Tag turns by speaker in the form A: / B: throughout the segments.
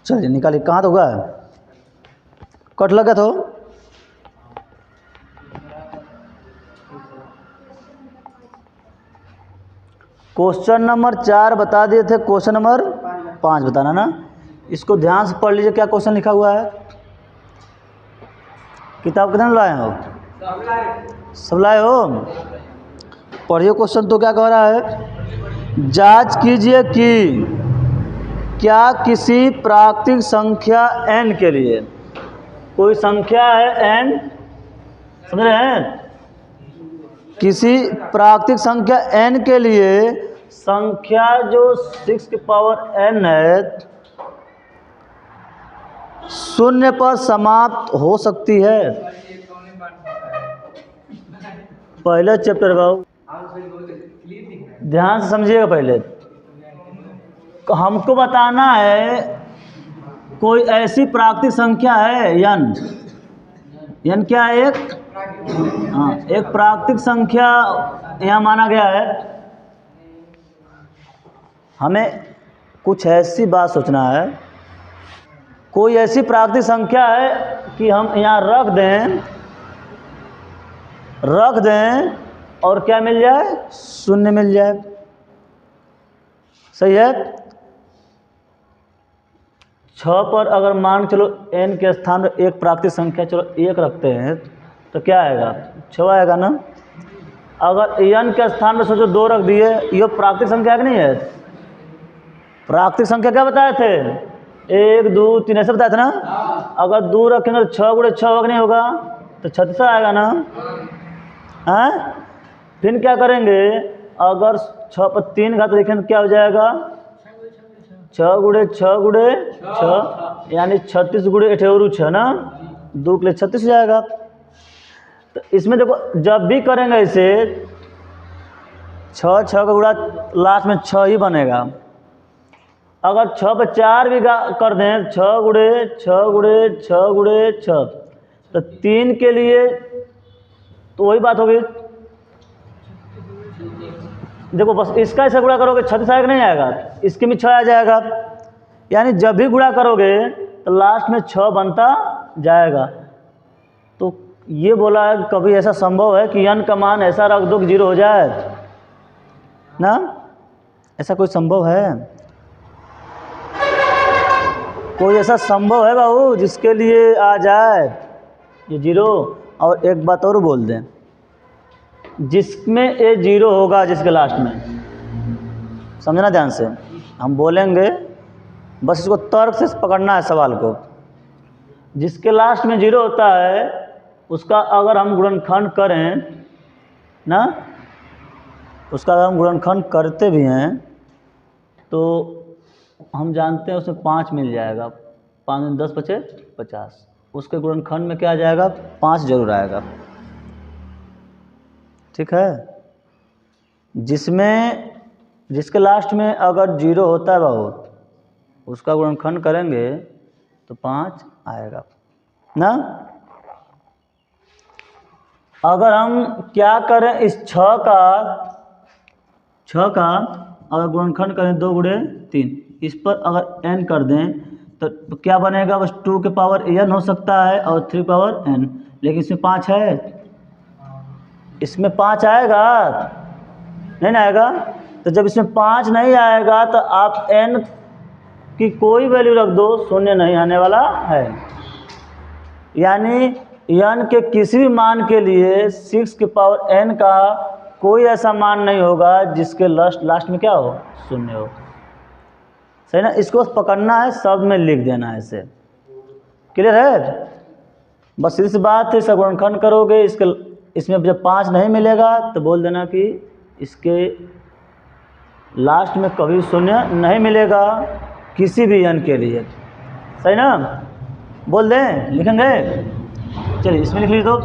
A: चलिए निकालिए, कहाँ तो हुआ है, कट लगा तो। क्वेश्चन नंबर 4 बता दिए थे, क्वेश्चन नंबर 5 बताना ना। इसको ध्यान से पढ़ लीजिए, क्या क्वेश्चन लिखा हुआ है। किताब कितने लाए हो? सब लाए हो? पढ़िए क्वेश्चन तो क्या कह रहा है। जांच कीजिए कि क्या किसी प्राकृतिक संख्या n के लिए, कोई संख्या है n, समझ रहे हैं, किसी प्राकृतिक संख्या n के लिए संख्या जो 6 की पावर n है शून्य पर समाप्त हो सकती है। पहले चैप्टर बाबू ध्यान से समझिएगा। पहले हमको बताना है कोई ऐसी प्राकृतिक संख्या है n, n क्या है, एक, हाँ, एक प्राकृतिक संख्या यहाँ माना गया है। हमें कुछ ऐसी बात सोचना है, कोई ऐसी प्राकृतिक संख्या है कि हम यहाँ रख दें और क्या मिल जाए, शून्य मिल जाए। सही है। 6 पर अगर मान चलो n के स्थान पर एक प्राकृतिक संख्या चलो 1 रखते हैं तो क्या आएगा, 6 आएगा ना। अगर n के स्थान पर सोचो 2 रख दिए, ये प्राकृतिक संख्या है कि नहीं है। प्राकृतिक संख्या क्या बताए थे, 1 2 3 ऐसे बताए थे ना। अगर 2 रखेंगे तो 6 गुणे 6 होगा, नहीं होगा, तो 36 आएगा ना। हैं, फिर क्या करेंगे, अगर 6 पर 3 घात देखें तो क्या हो जाएगा, 6 गुणे 6 यानी 36 गुणे 8 6 ना, 2 के लिए 36 हो जाएगा। तो इसमें देखो जब भी करेंगे इसे 6 का गुणा लास्ट में 6 ही बनेगा। अगर 6 पर 4 भी कर दें, 6 गुणे 6 तो 3 के लिए तो वही बात होगी। देखो बस इसका ऐसा गुणा करोगे 36 आएगा, नहीं आएगा, इसके में 6 आ जाएगा। यानी जब भी गुणा करोगे तो लास्ट में 6 बनता जाएगा। तो ये बोला है कभी ऐसा संभव है कि n का मान ऐसा रख दो कि 0 हो जाए ना, ऐसा कोई संभव है? कोई ऐसा संभव है बाबू जिसके लिए आ जाए ये 0? और एक बात और बोल दें, जिसमें ये 0 होगा जिसके लास्ट में, समझना ध्यान से, हम बोलेंगे बस इसको तर्क से पकड़ना है सवाल को। जिसके लास्ट में 0 होता है उसका अगर हम गुणनखंड करें ना, उसका अगर हम गुणनखंड करते भी हैं तो हम जानते हैं उसमें 5 मिल जाएगा, 5 10 5 50, उसके गुणनखंड में क्या आ जाएगा, 5 जरूर आएगा। ठीक है। जिसके लास्ट में अगर 0 होता है बाबू, उसका गुणनखंड करेंगे तो 5 आएगा ना। अगर हम क्या करें, इस 6 का अगर गुणनखंड करें 2 गुणे 3, इस पर अगर n कर दें तो क्या बनेगा, बस 2 के पावर n हो सकता है और 3 पावर n, लेकिन इसमें 5 है, इसमें 5 आएगा, नहीं ना आएगा। तो जब इसमें 5 नहीं आएगा तो आप n की कोई वैल्यू रख दो, शून्य नहीं आने वाला है। यानी n के किसी भी मान के लिए 6 की पावर n का कोई ऐसा मान नहीं होगा जिसके लास्ट में क्या हो, शून्य हो। सही ना। इसको पकड़ना है, शब्द में लिख देना है, इसे क्लियर है। बस इस बात है, इसका गुणनखंड करोगे, इसमें जब 5 नहीं मिलेगा तो बोल देना कि इसके लास्ट में कभी शून्य नहीं मिलेगा किसी भी n के लिए। सही ना, बोल दें, लिखेंगे। चलिए इसमें लिख लीजिए तो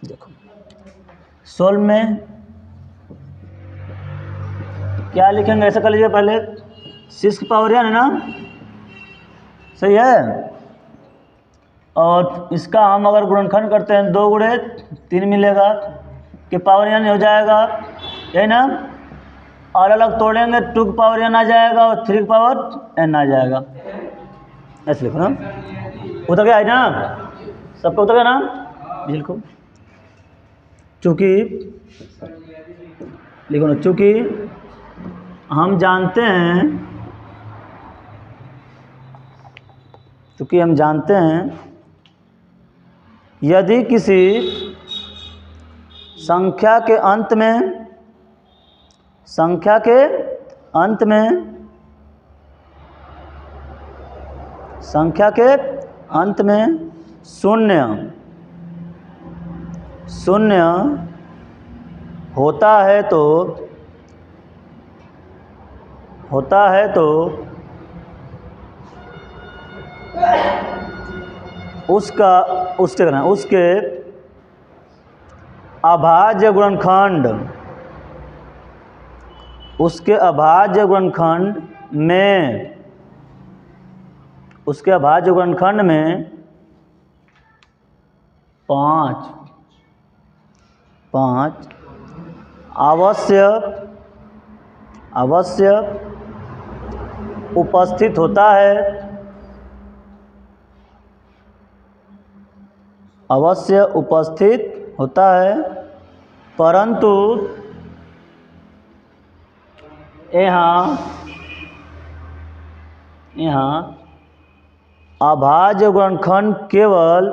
A: देखो सोल्व में क्या लिखेंगे, ऐसा कर लीजिए पहले 6 की पावर n है ना, सही है। और इसका हम अगर गुणनखंड करते हैं 2 गुणे 3 मिलेगा, के पावर n हो जाएगा, यही ना। अलग अलग तोड़ेंगे 2 की पावर n आ जाएगा और 3 की पावर n आ जाएगा। ऐसे लिखो ना, उतर गया है ना, सबका उतर गया ना, लिखो। चूँकि लिखो ना, चूँकि हम जानते हैं यदि किसी संख्या के अंत में शून्य होता है तो उसके अभाज्य गुणनखंड में 5 अवश्य उपस्थित होता है, परंतु यहाँ अभाज्य गुणनखंड केवल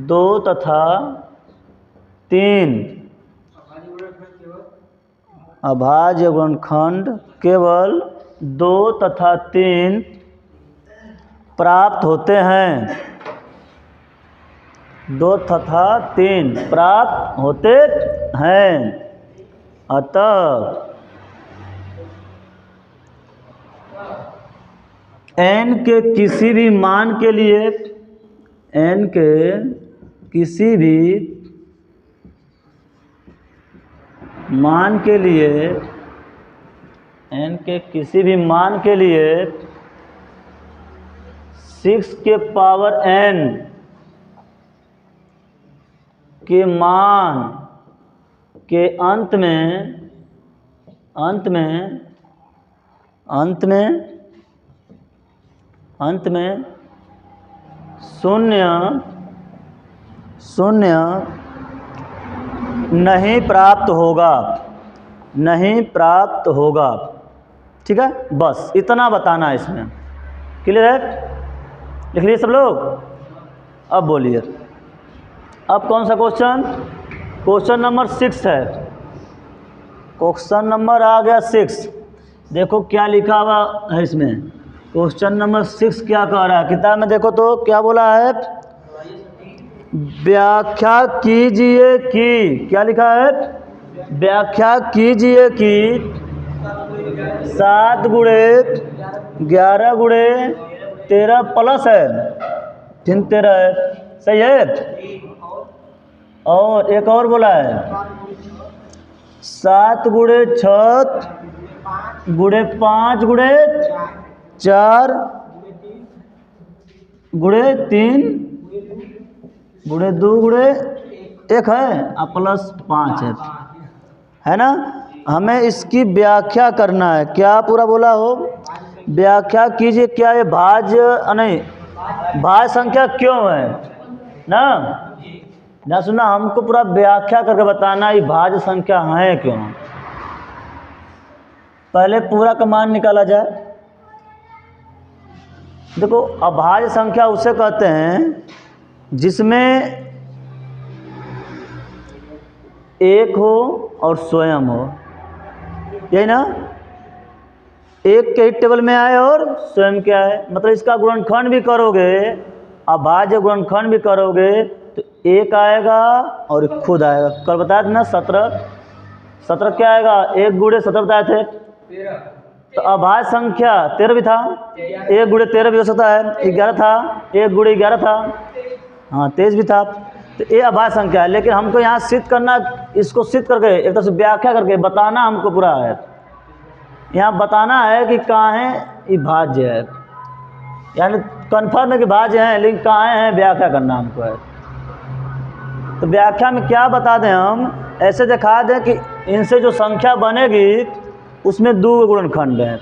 A: 2 तथा 3 अभाज्य गुणनखंड केवल 2 तथा 3 प्राप्त होते हैं। 2 तथा 3 प्राप्त होते हैं। अतः n के किसी भी मान के लिए n 6 के पावर n के मान के अंत में शून्य नहीं प्राप्त होगा। ठीक है, बस इतना बताना है इसमें। क्लियर है? लिख लिए सब लोग? अब बोलिए, अब कौन सा क्वेश्चन नंबर 6 है। क्वेश्चन नंबर आ गया 6। देखो क्या लिखा हुआ है इसमें। क्वेश्चन नंबर 6 क्या कह रहा है, किताब में देखो तो क्या बोला है। व्याख्या कीजिए कि, क्या लिखा है, व्याख्या कीजिए कि 7 गुणे 11 गुणे 13 प्लस है 13 है, सही है। और एक और बोला है 7 गुणे 6 गुणे 5 गुणे 4 गुणे 3 गुणे 2 गुणे 1 है और प्लस 5 है ना। हमें इसकी व्याख्या करना है। क्या पूरा बोला हो, व्याख्या कीजिए क्या ये भाज्य नहीं भाज्य संख्या क्यों है ना। ना सुना, हमको पूरा व्याख्या करके बताना ये भाज्य संख्या है क्यों। पहले पूरा का मान निकाला जाए। देखो, अभाज्य संख्या उसे कहते हैं जिसमें एक हो और स्वयं हो, यही ना। एक के ही टेबल में आए और स्वयं क्या है, मतलब इसका गुणनखंड भी करोगे, अभाज्य गुणनखंड भी करोगे तो एक आएगा और एक खुद आएगा। कल बताया था ना 17 क्या आएगा, 1 गुणे 17 बताए थे। तो अभाज्य संख्या 13 भी था, 1 गुणे 13 भी हो सकता है। 11 था, 1 गुणे 11 था, हाँ 23 भी था। तो ये अभाज्य संख्या है। लेकिन हमको यहाँ सिद्ध करना, इसको सिद्ध करके एक तरह से व्याख्या करके बताना हमको पूरा है। यहाँ बताना है कि कहाँ है ये भाज्य है, यानी कन्फर्म है कि भाज्य है, लेकिन कहाँ है व्याख्या करना हमको है। तो व्याख्या में क्या बता दें हम, ऐसे दिखा दें कि इनसे जो संख्या बनेगी उसमें दो गुणनखंड हैं,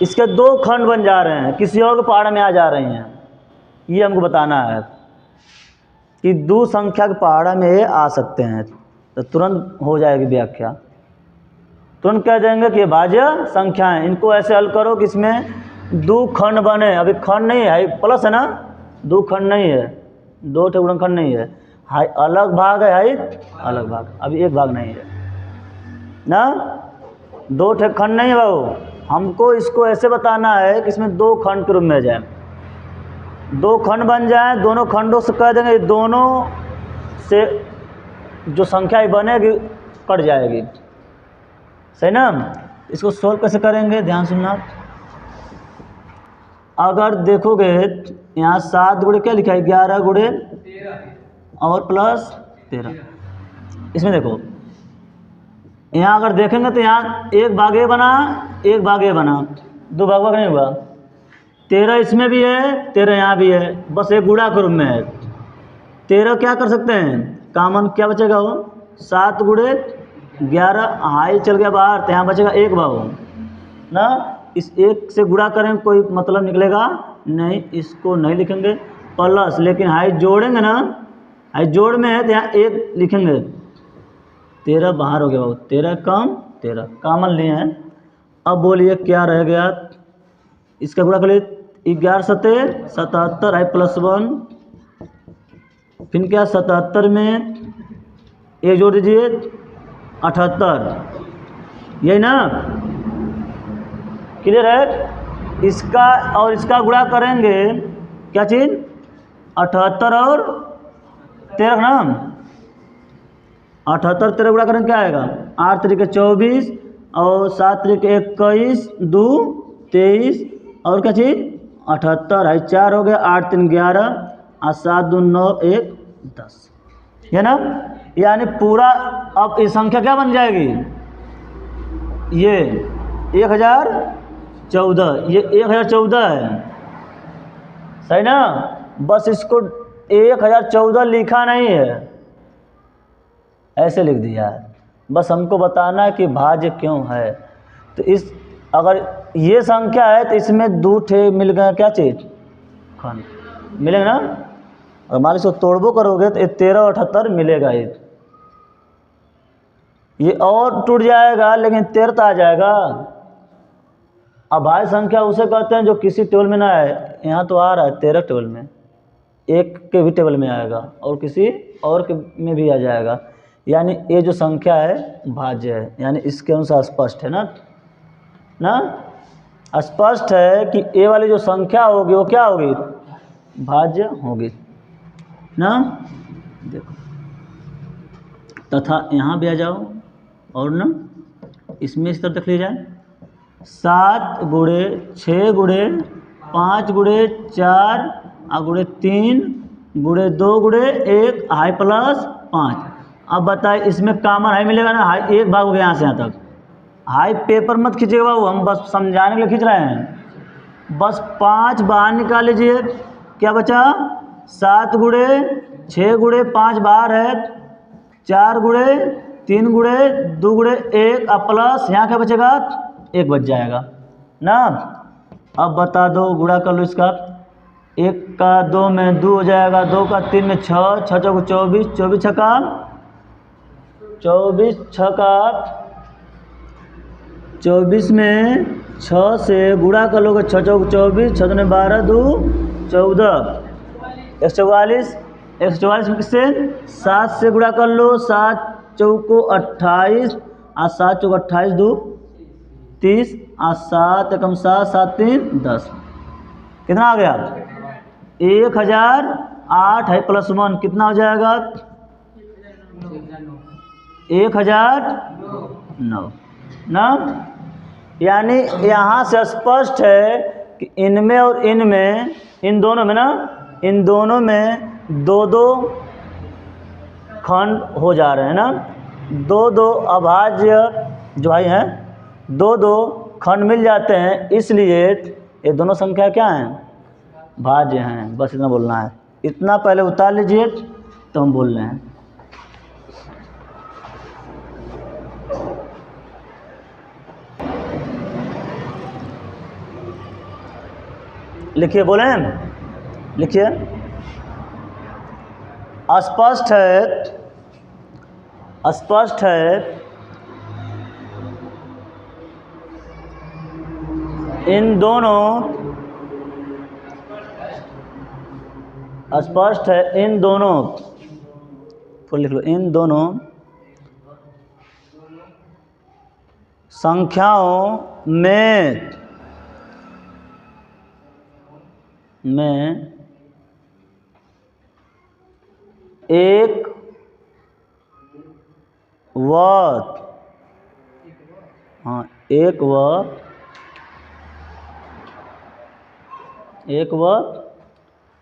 A: इसके दो खंड बन जा रहे हैं, किसी और के पहाड़ में आ जा रही हैं। ये हमको बताना है कि दो संख्या के पहाड़ा में ये आ सकते हैं, तो तुरंत हो जाएगी व्याख्या। तुरंत कह देंगे कि भाज्य संख्या है, इनको ऐसे हल करो कि इसमें दो खंड बने। अभी खंड नहीं है, प्लस है ना, दो खंड नहीं है, दो ठे गुणनखंड नहीं है, हाई अलग भाग है, हाई अलग भाग, अभी एक भाग नहीं है ना, दो ठे खंड नहीं है बाबू। हमको इसको ऐसे बताना है कि इसमें दो खंड के रूप में जाए, दो खंड बन जाए, दोनों खंडों से कह देंगे दोनों से जो संख्या बनेगी कट जाएगी, सही ना। इसको सोल्व कैसे करेंगे, ध्यान सुनना। अगर देखोगे यहाँ 7 गुणे क्या लिखा है, 11 गुणे और प्लस 13। इसमें देखो यहाँ अगर देखेंगे तो यहाँ एक भाग ए बना, एक भाग ए बना, दो भाग नहीं हुआ। 13 इसमें भी है, 13 यहाँ भी है, बस एक गुणा के रूप में है। 13 क्या कर सकते हैं, कॉमन क्या बचेगा वो, 7 गुणे 11, हाई चल गया बाहर, तो यहाँ बचेगा एक भाग ना। इस एक से गुणा करें कोई मतलब निकलेगा नहीं, इसको नहीं लिखेंगे प्लस, लेकिन हाई जोड़ेंगे ना, हाई जोड़ में है तो यहाँ एक लिखेंगे। 13 बाहर हो गया बाबू, 13 कम 13 कॉमन लिए हैं। अब बोलिए क्या रह गया, इसका गुणा कर लिए 11 सते 77 है प्लस 1, फिर क्या 77 में एक जोड़ दीजिए 78, यही ना, क्लियर है। इसका और इसका गुणा करेंगे क्या चीज़, 78 और 13 ना, 78 13 गुणा करेंगे क्या आएगा, 8 3 24 और 7 3 21, 2 23 और क्या चीज़ 78 है, 4 हो गया, 8 3 11 और 7 2 9 1 10, है ना। यानी पूरा अब इस संख्या क्या बन जाएगी, ये 1014, ये 1014 है, सही ना। बस इसको 1014 लिखा नहीं है, ऐसे लिख दिया है, बस हमको बताना है कि भाज्य क्यों है। तो इस अगर ये संख्या है तो इसमें दो ठे मिल गए क्या चीज़, खंड मिलेगा ना। और मान लो इसको तोड़बो करोगे तो 13 और 78 मिलेगा, ये और टूट जाएगा लेकिन 13 आ जाएगा। अभाज्य संख्या उसे कहते हैं जो किसी टेबल में ना आए, यहाँ तो आ रहा है 13 टेबल में, एक के भी टेबल में आएगा और किसी और के में भी आ जाएगा, यानी ये जो संख्या है भाज्य है, यानी इसके अनुसार स्पष्ट है ना, स्पष्ट है कि ए वाली जो संख्या होगी वो क्या होगी, भाज्य होगी ना। देखो तथा यहाँ भी आ जाओ और ना इसमें इस तरह देख लीजिए, 7 गुणे 6 गुणे 5 गुणे 4 गुणे 3 गुणे 2 गुणे 1 हाई प्लस 5। अब बताइए इसमें कॉमन हाई मिलेगा ना, हाई एक भाग हो गया यहाँ से यहाँ तक, हाई पेपर मत खींचिएगा बाबू, हम बस समझाने के लिए खींच रहे हैं। बस 5 बाहर निकाल लीजिए, क्या बचा 7 गुणे 6 गुणे 5 बाहर है, 4 गुणे 3 गुणे 2 गुणे 1 अब प्लस यहाँ क्या बचेगा, एक बच जाएगा ना। अब बता दो, गुणा कर लो इसका, 1 का 2 में 2 हो जाएगा, 2 का 3 में 6, 6 चौको 24, 24 छक्का 24 छक्का 24 में 6 से गुणा कर लोगे, 6 चौको 24, 6 दूनी 12, 2 14, 144, 144 में किससे 7 से गुणा कर लो, 7 चौको 28 और 7 चौको 28 2 30 और 7 एकम 7 7 3 10, कितना आ गया 1008 है प्लस 1 कितना हो जाएगा 1009 ना। यानी यहाँ से स्पष्ट है कि इनमें और इनमें, इन दोनों में ना, इन दोनों में दो दो खंड हो जा रहे हैं ना, दो दो अभाज्य जो भाई हैं दो दो खंड मिल जाते हैं, इसलिए ये दोनों संख्या क्या हैं, भाज्य हैं। बस इतना बोलना है। इतना पहले उतार लीजिए तो हम बोल रहे हैं। लिखिए, बोले, लिखिए। स्पष्ट है, स्पष्ट है इन दोनों, स्पष्ट है इन दोनों, फुल लिख लो, इन दोनों संख्याओं में एक व, हाँ, एक व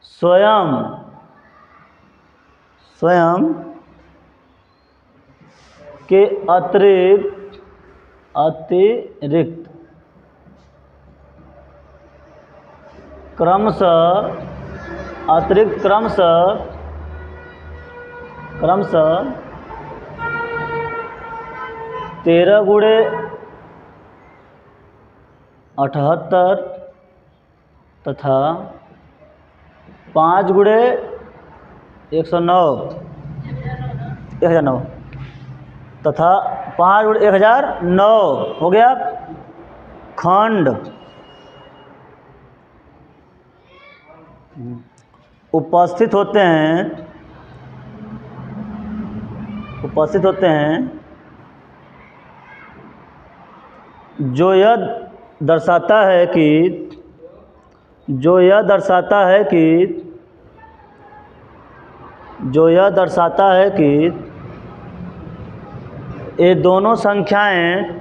A: स्वयं के अतिरिक्त क्रमशः 13 गुणे 78 तथा 5 गुणे 109 तथा 5 गुणे 1009 हो गया। खंड उपस्थित होते हैं जो यह दर्शाता है कि ये दोनों संख्याएं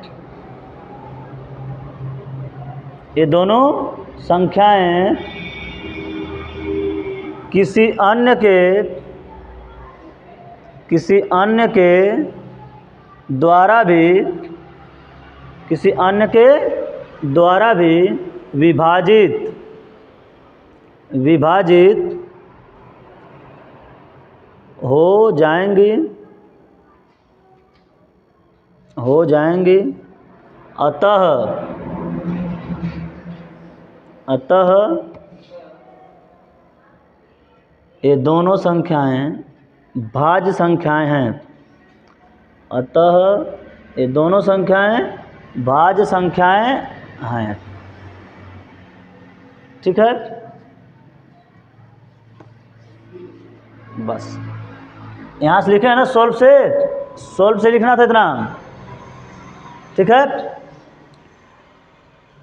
A: किसी अन्य के द्वारा भी विभाजित हो जाएंगी। अतः ये दोनों संख्याएं भाज्य संख्याएं हैं। ठीक है, बस यहाँ से लिखे हैं ना, सोल्व से लिखना था इतना। ठीक है,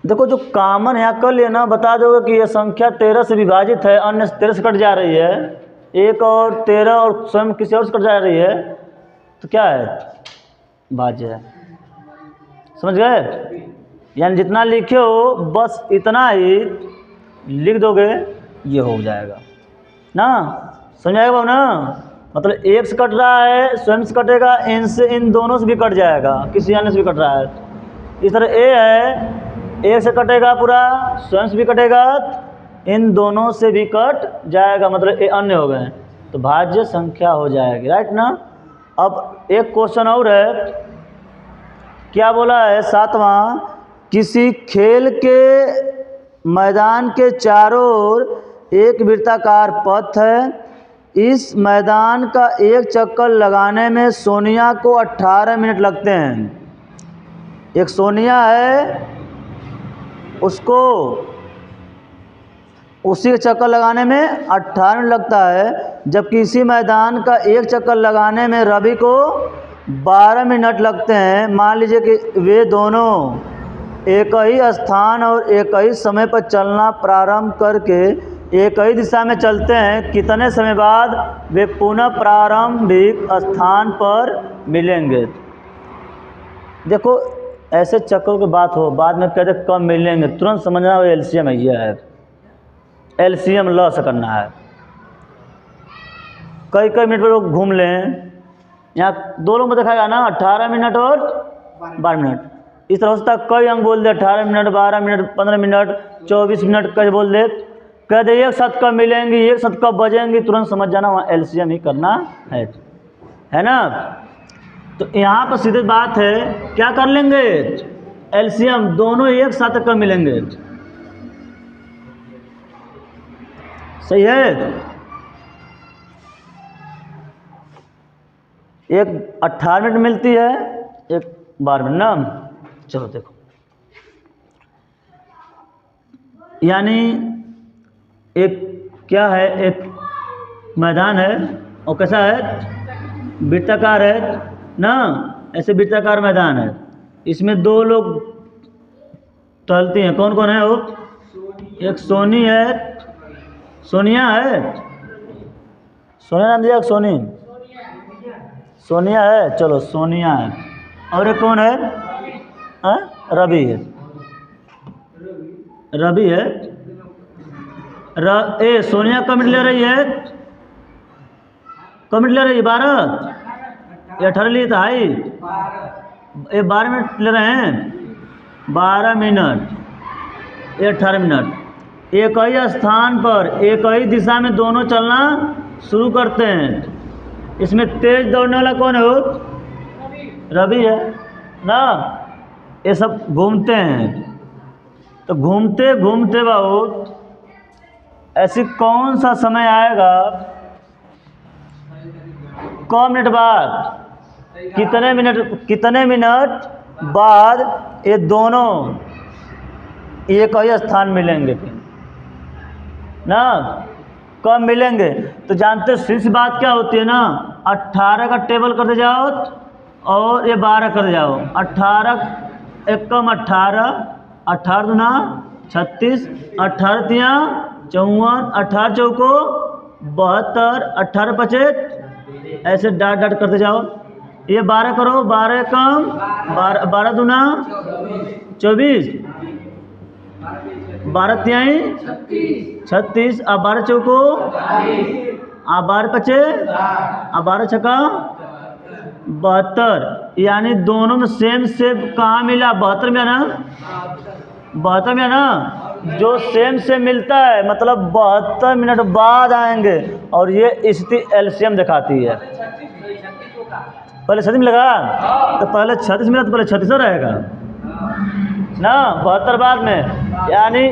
A: देखो जो कॉमन यहाँ कर लिए ना, बता दोगे कि यह संख्या 13 से विभाजित है, अन्य 13 से कट जा रही है, एक और 13 और स्वयं किसी और से कट जा रही है, तो क्या है? भाज्य है। समझ गए? यानी जितना लिखे हो बस इतना ही लिख दोगे, ये हो जाएगा ना। समझ आएगा बाबू ना? मतलब एक से कट रहा है, स्वयं से कटेगा, इन दोनों से भी कट जाएगा, किसी अन्य से भी कट रहा है। इस तरह ए है, एक से कटेगा पूरा, स्वयं से भी कटेगा, इन दोनों से भी कट जाएगा, मतलब ये अन्य हो गए, तो भाज्य संख्या हो जाएगी। राइट ना। अब एक क्वेश्चन और है, क्या बोला है? 7वां, किसी खेल के मैदान के चारों ओर एक वृत्ताकार पथ है। इस मैदान का एक चक्कर लगाने में सोनिया को 18 मिनट लगते हैं। एक सोनिया है, उसको उसी के चक्कर लगाने में 18 मिनट लगता है, जबकि इसी मैदान का एक चक्कर लगाने में रवि को 12 मिनट लगते हैं। मान लीजिए कि वे दोनों एक ही स्थान और एक ही समय पर चलना प्रारंभ करके एक ही दिशा में चलते हैं। कितने समय बाद वे पुनः प्रारंभिक स्थान पर मिलेंगे? देखो, ऐसे चक्करों की बात हो, बाद में कहते कब मिलेंगे, तुरंत समझना वो एलसीएम है, ये है एलसीएम ल से करना है। कई मिनट पर लोग घूम लें, यहाँ दो लोग में दिखाएगा ना 18 मिनट और 12 मिनट। इस तरह से कई अंक बोल दे, 18 मिनट, 12 मिनट, 15 मिनट, 24 मिनट कहीं बोल दे, कह दे एक साथ कब मिलेंगी, एक साथ कब बजेंगी, तुरंत समझ जाना वहाँ एलसीएम ही करना है ना। तो यहाँ पर सीधे बात है, क्या कर लेंगे, एलसीएम दोनों एक साथ कब मिलेंगे। सही है। एक 18 मिनट मिलती है, एक 12 मिनट ना। चलो देखो, यानी एक क्या है, एक मैदान है और कैसा है, वृत्ताकार है ना, ऐसे वृत्ताकार मैदान है। इसमें दो लोग टहलती हैं, कौन कौन है वो, एक सोनी है, सोनिया है, सोनिया नाम दिया, सोनी, सोनिया है, चलो सोनिया है, और एक कौन है, रवि है, रवि है। सोनिया कब मिनट ले रही है, कब मिनट ले रही है, 12 या 18 ली था, हाई ये 12 मिनट ले रहे हैं, 12 मिनट, ये 18 मिनट। एक ही स्थान पर एक ही दिशा में दोनों चलना शुरू करते हैं। इसमें तेज दौड़ने वाला कौन है, वो रवि है ना। ये सब घूमते हैं, तो घूमते घूमते बहुत ऐसी कौन सा समय आएगा, कौ मिनट बाद, कितने मिनट बाद ये दोनों एक ही स्थान मिलेंगे फिर ना, कब मिलेंगे। तो जानते सीधी बात क्या होती है ना, 18 का टेबल करते जाओ और ये 12 कर जाओ, 18 एक कम 18, 18 दूना 36, 18 तिया 54, 18 चौको 72, 18 25, ऐसे डाट डाट करते जाओ। ये 12 करो, 12 कम 12 दूना 24, 12 तिहाई 36, अब 12 चौको, अब 12 पचे, अब 12 छक्का 72, यानी दोनों में सेम कहाँ मिला, 72 में ना, 72 में ना, जो सेम से मिलता है मतलब 72 मिनट बाद आएंगे। और ये स्थिति एलसीएम दिखाती है। पहले 36 में लगा, तो पहले 36 मिला तो पहले 36 रहेगा ना, 72 बाद में, यानी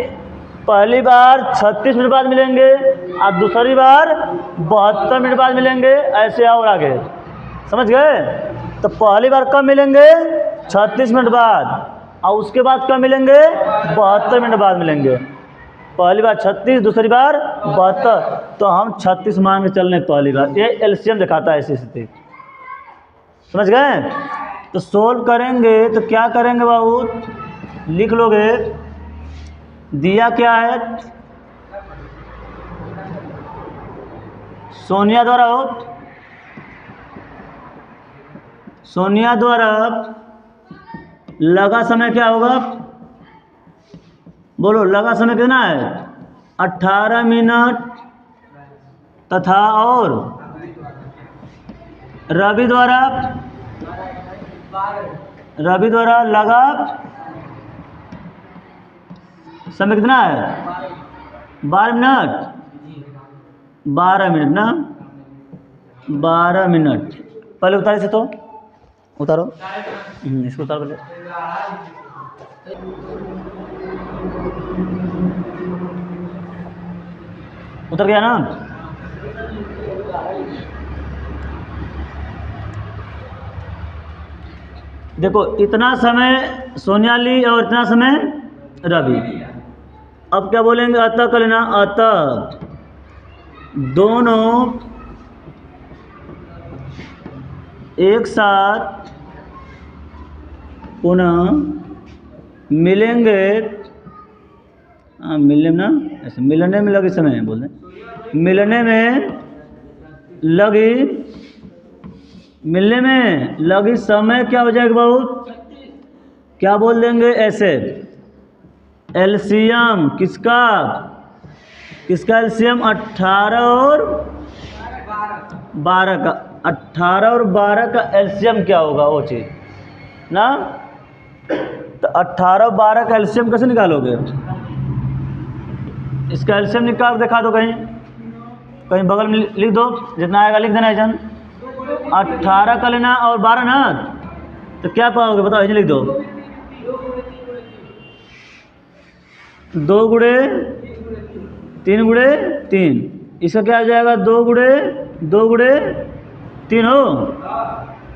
A: पहली बार 36 मिनट बाद मिलेंगे और दूसरी बार 72 मिनट बाद मिलेंगे, ऐसे और आगे, समझ गए। तो पहली बार कब मिलेंगे, 36 मिनट बाद, और उसके बाद कब मिलेंगे, 72 मिनट बाद मिलेंगे। पहली बार 36, दूसरी बार 72, तो हम 36 मान के चल रहे पहली बार। ये एलसीएम दिखाता है ऐसी स्थिति, समझ गए। तो सोल्व करेंगे तो क्या करेंगे बाबू, लिख लोगे, दिया क्या है, सोनिया द्वारा हो, सोनिया द्वारा लगा समय क्या होगा, बोलो लगा समय कितना है, 18 मिनट, तथा और रवि द्वारा लगा समय कितना है, 12 मिनट, 12 मिनट ना, 12 मिनट। पहले उतारे से तो उतारो, इसको उतार पहले। उतर गया ना। देखो इतना समय सोनिया ली और इतना समय रवि। अब क्या बोलेंगे, अतः कर लेना, अतः दोनों एक साथ पुनः मिलेंगे, मिलने में ना, ऐसे मिलने में लगी समय बोल दें, मिलने में लगी, मिलने में लगी समय क्या हो जाएगा बहुत, क्या बोल देंगे ऐसे, एलसीएम किसका, किसका एलसीएम, 18 और 12 का, 18 और 12 का एलसीएम क्या होगा वो चीज़ ना। तो 18 और 12 का एलसीएम कैसे निकालोगे, इसका एलसीएम निकाल दिखा दो, कहीं कहीं बगल में लिख दो, जितना आएगा लिख देना है। 18 का लेना और 12 ना, तो क्या पाओगे बताओ, लिख दो। 2 गुणे 3 गुणे 3, इसका क्या आ जाएगा? 2 गुणे 3 हो।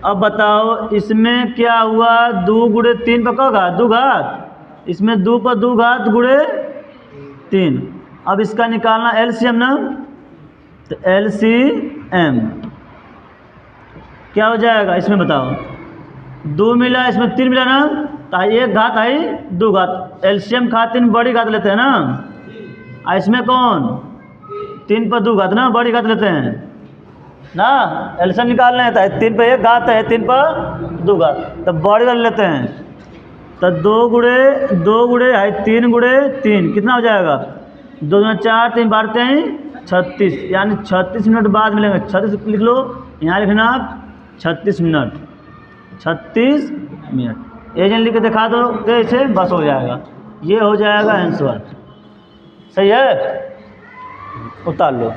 A: अब बताओ इसमें क्या हुआ? 2 गुणे 3 पर क्या घात? 2 घात। इसमें 2 पर 2 घात गुणे 3। अब इसका निकालना एलसीएम ना, तो एलसीएम क्या हो जाएगा इसमें बताओ? 2 मिला, इसमें 3 मिला ना, तो 1 घात आई 2 घात। एलसीएम खातिर बड़ी घात लेते हैं ना, इसमें कौन? 3 पर 2 घात ना, बड़ी घात लेते हैं ना। एलसीएम निकालना है तो 3 पर 1 घात है, 3 पर 2 घात, तो बड़ी घात लेते हैं। तो 2 गुणे 3 गुणे 3 कितना हो जाएगा? 2 में 4, 3 बारते हैं 36, यानी 36 मिनट बाद मिलेंगे। 36 लिख लो, यहाँ लिखना 36 मिनट, 36 मिनट। एजेंट लिख के दिखा दो कैसे, बस हो जाएगा। ये हो जाएगा आंसर। सही है, उतार लो।